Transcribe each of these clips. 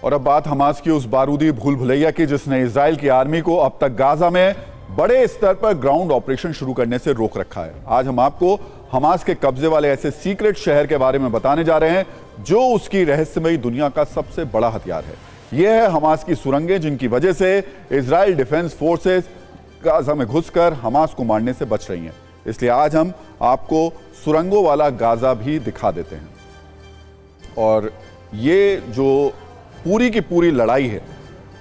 और अब बात हमास की उस बारूदी भूल भुलैया की जिसने इजराइल की आर्मी को अब तक गाजा में बड़े स्तर पर ग्राउंड ऑपरेशन शुरू करने से रोक रखा है। आज हम आपको हमास के कब्जे वाले ऐसे सीक्रेट शहर के बारे में बताने जा रहे हैं जो उसकी रहस्यमयी दुनिया का सबसे बड़ा हथियार है। यह है हमास की सुरंगें जिनकी वजह से इजराइल डिफेंस फोर्सेस गाजा में घुसकर हमास को मारने से बच रही हैं। इसलिए आज हम आपको सुरंगों वाला गाजा भी दिखा देते हैं। और ये जो पूरी की पूरी लड़ाई है,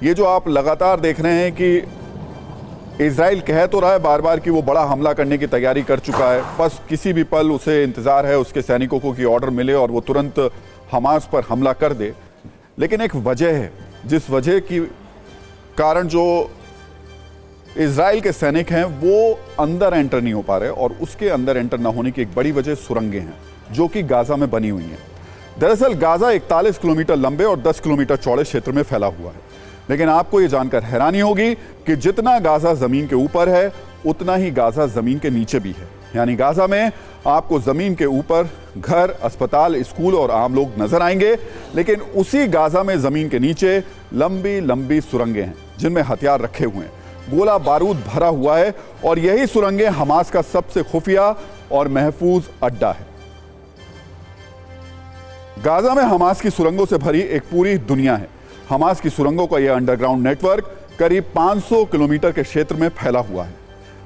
ये जो आप लगातार देख रहे हैं कि इजराइल कह तो रहा है बार बार कि वो बड़ा हमला करने की तैयारी कर चुका है, बस किसी भी पल उसे इंतजार है उसके सैनिकों को कि ऑर्डर मिले और वो तुरंत हमास पर हमला कर दे। लेकिन एक वजह है जिस वजह की कारण जो इजराइल के सैनिक हैं वो अंदर एंटर नहीं हो पा रहे, और उसके अंदर एंटर ना होने की एक बड़ी वजह सुरंगें हैं जो कि गाजा में बनी हुई हैं। दरअसल गाजा 41 किलोमीटर लंबे और 10 किलोमीटर चौड़े क्षेत्र में फैला हुआ है। लेकिन आपको यह जानकर हैरानी होगी कि जितना गाजा जमीन के ऊपर है उतना ही गाजा जमीन के नीचे भी है। यानी गाजा में आपको जमीन के ऊपर घर, अस्पताल, स्कूल और आम लोग नजर आएंगे, लेकिन उसी गाजा में जमीन के नीचे लंबी लंबी सुरंगें हैं जिनमें हथियार रखे हुए हैं, गोला बारूद भरा हुआ है, और यही सुरंगें हमास का सबसे खुफिया और महफूज अड्डा है। गाजा में हमास की सुरंगों से भरी एक पूरी दुनिया है। हमास की सुरंगों का यह अंडरग्राउंड नेटवर्क करीब 500 किलोमीटर के क्षेत्र में फैला हुआ है।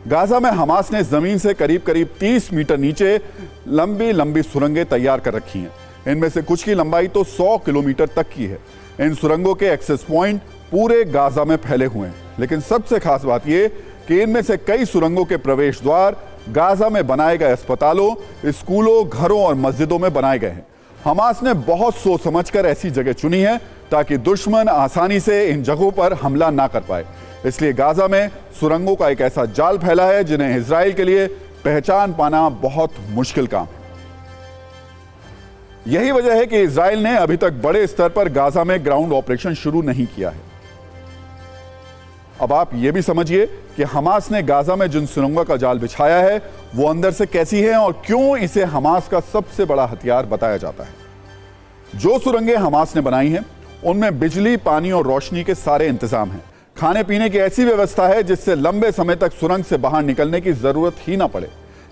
गाजा में हमास ने जमीन से करीब 30 मीटर नीचे लंबी लंबी सुरंगें तैयार कर रखी हैं। इनमें से कुछ की लंबाई तो 100 किलोमीटर तक की है। इन सुरंगों के एक्सेस पॉइंट पूरे गाजा में फैले हुए हैं। लेकिन सबसे खास बात यह कि इनमें से कई सुरंगों के प्रवेश द्वार गाजा में बनाए गए अस्पतालों, स्कूलों, घरों और मस्जिदों में बनाए गए हैं। हमास ने बहुत सोच समझकर ऐसी जगह चुनी है ताकि दुश्मन आसानी से इन जगहों पर हमला ना कर पाए। इसलिए गाजा में सुरंगों का एक ऐसा जाल फैला है जिन्हें इजराइल के लिए पहचान पाना बहुत मुश्किल काम है। यही वजह है कि इजराइल ने अभी तक बड़े स्तर पर गाजा में ग्राउंड ऑपरेशन शुरू नहीं किया है। अब आप यह भी समझिए कि हमास ने गाजा में जिन सुरंगों का जाल बिछाया है वो अंदर से कैसी है और क्यों इसे हमास का सबसे बड़ा हथियार बताया जाता है। जो सुरंगें हमास ने बनाई हैं उनमें बिजली, पानी और रोशनी के सारे इंतजाम हैं। खाने पीने की ऐसी व्यवस्था है जिससे लंबे समय तक सुरंग से बाहर निकलने की जरूरत ही ना पड़े।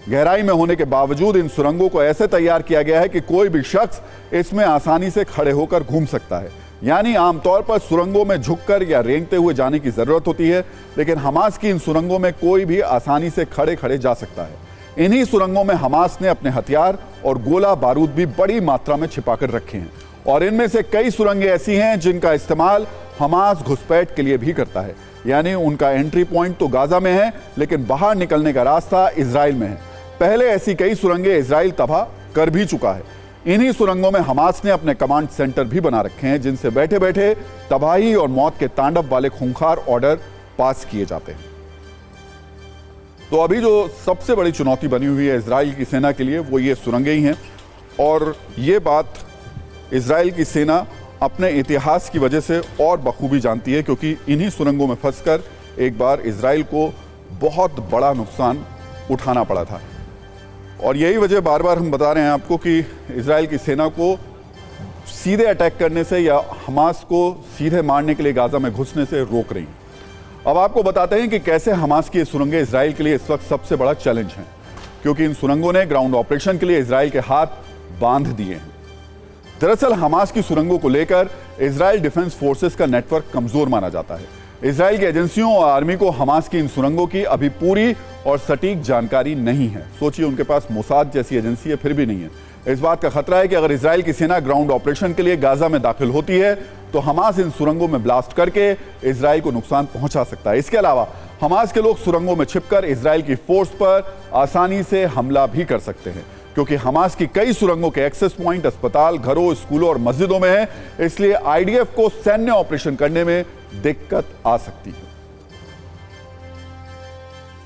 गहराई में होने के बावजूद इन सुरंगों को ऐसे तैयार किया गया है कि कोई भी शख्स इसमें आसानी से खड़े होकर घूम सकता है। यानी आमतौर पर सुरंगों में झुककर या रेंगते हुए जाने की जरूरत होती है, लेकिन हमास की इन सुरंगों में कोई भी आसानी से खड़े खड़े जा सकता है। इन्हीं सुरंगों में हमास ने अपने हथियार और गोला बारूद भी बड़ी मात्रा में छिपाकर रखे हैं, और इनमें से कई सुरंगें ऐसी हैं जिनका इस्तेमाल हमास घुसपैठ के लिए भी करता है। यानी उनका एंट्री पॉइंट तो गाजा में है, लेकिन बाहर निकलने का रास्ता इजराइल में है। पहले ऐसी कई सुरंगें इजराइल तबाह कर भी चुका है। इन्हीं सुरंगों में हमास ने अपने कमांड सेंटर भी बना रखे हैं जिनसे बैठे बैठे तबाही और मौत के तांडव वाले खूंखार ऑर्डर पास किए जाते हैं। तो अभी जो सबसे बड़ी चुनौती बनी हुई है इजराइल की सेना के लिए वो ये सुरंगें ही हैं, और ये बात इजराइल की सेना अपने इतिहास की वजह से और बखूबी जानती है, क्योंकि इन्हीं सुरंगों में फंसकर एक बार इजराइल को बहुत बड़ा नुकसान उठाना पड़ा था। और यही वजह बार बार हम बता रहे हैं आपको कि इजराइल की सेना को सीधे अटैक करने से या हमास को सीधे मारने के लिए गाजा में घुसने से रोक रही है। अब आपको बताते हैं कि कैसे हमास की सुरंगें इजराइल के लिए इस वक्त सबसे बड़ा चैलेंज हैं, क्योंकि इन सुरंगों ने ग्राउंड ऑपरेशन के लिए इजराइल के हाथ बांध दिए हैं। दरअसल हमास की सुरंगों को लेकर इजराइल डिफेंस फोर्सेस का नेटवर्क कमजोर माना जाता है। इजराइल की एजेंसियों और आर्मी को हमास की इन सुरंगों की अभी पूरी और सटीक जानकारी नहीं है। सोचिए उनके पास मोसाद जैसी एजेंसी है फिर भी नहीं है। इस बात का खतरा है कि अगर इजराइल की सेना ग्राउंड ऑपरेशन के लिए गाजा में दाखिल होती है तो हमास इन सुरंगों में ब्लास्ट करके इजराइल को नुकसान पहुंचा सकता है। इसके अलावा हमास के लोग सुरंगों में छिपकर इजराइल की फोर्स पर आसानी से हमला भी कर सकते हैं, क्योंकि हमास की कई सुरंगों के एक्सेस पॉइंट अस्पताल, घरों, स्कूलों और मस्जिदों में है। इसलिए आईडीएफ को सैन्य ऑपरेशन करने में दिक्कत आ सकती है।